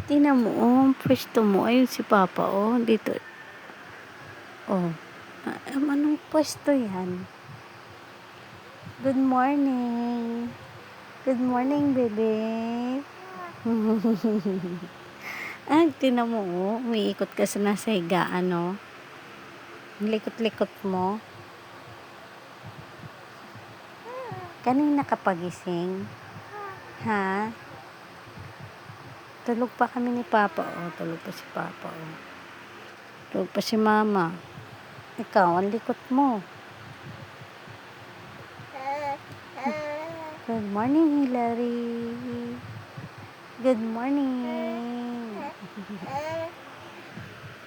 Tingnan mo, oh, pwesto mo. Ayun si Papa, oh. Dito. Oh. Anong pwesto yan? Good morning. Good morning, bebe. Tingnan mo, oh. Umiikot ka sa nasa higaan, oh. Likot-likot mo. Kanina ka pagising? Ha? Tulog pa kami ni Papa, oh. Tulog pa si Papa, oh. Tulog pa si Mama. Ikaw, ang likot mo. Good morning, Hillary. Good morning.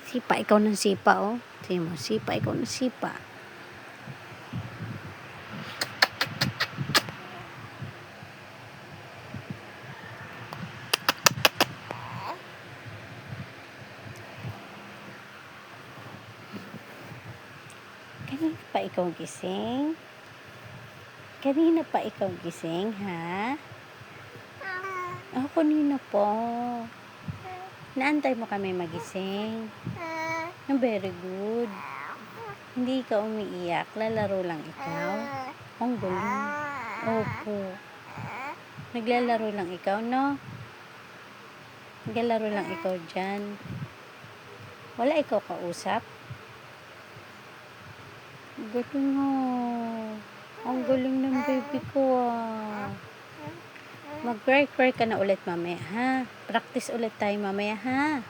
Sipa, ikaw ng sipa, oh. Tingnan mo, sipa, ikaw ng sipa. Kanina pa ikaw gising? Kanina pa ikaw gising, ha? Oh, kanina po. Naantay mo kami magising. Very good. Hindi ka umiiyak. Lalaro lang ikaw. Ang galing. Opo. Naglalaro lang ikaw, no? Naglalaro lang ikaw dyan. Wala ikaw kausap? Galing mo. Ang galing ng baby ko, ah. Mag-cry-cry ka na ulit mamaya, ha? Practice ulit tayo mamaya, ha?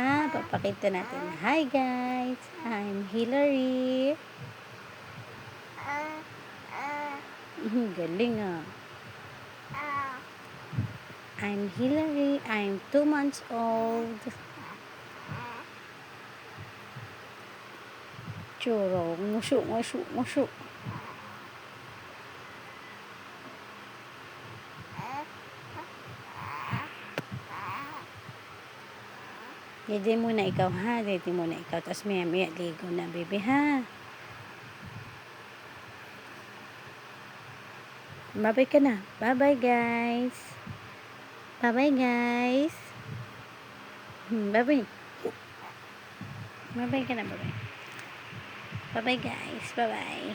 Ha? Papakita natin. Hi, guys. I'm Hillary. Galing, ah. I'm Hillary. I'm 2 months old. Churong. Musuk, musuk, musuk. Dede muna ikaw, ha? Dede muna ikaw. Tapos maya ligo na, baby, ha? Bye-bye ka na. Bye-bye, guys. Bye-bye, guys. Bye-bye. Bye-bye ka na, bye-bye. Bye-bye, guys. Bye-bye.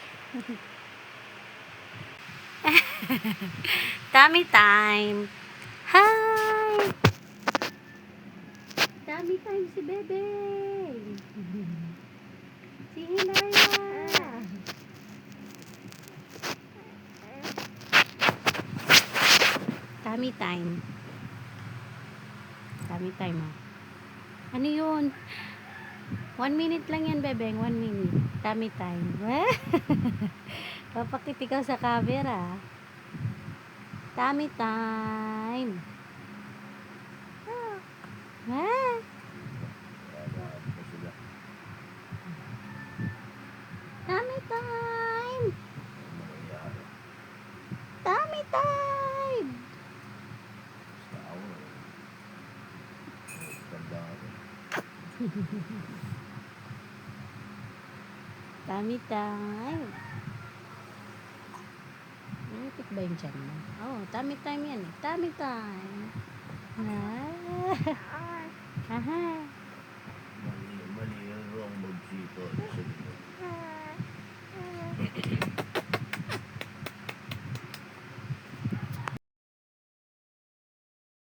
Tummy time. Hi! Tummy time si Bebe. Si Hilaria. Tummy time. Tummy time, oh. Ano yun? 1 minute lang yan, Bebeng. 1 minute. Tummy time. Papakit ikaw sa camera. Tummy time. Tummy time. Tummy time. Tummy time. Nalipit ba yung tiyan mo? Oh, tummy time yan eh. Tummy time. Aha. Mali ang wrong magsito.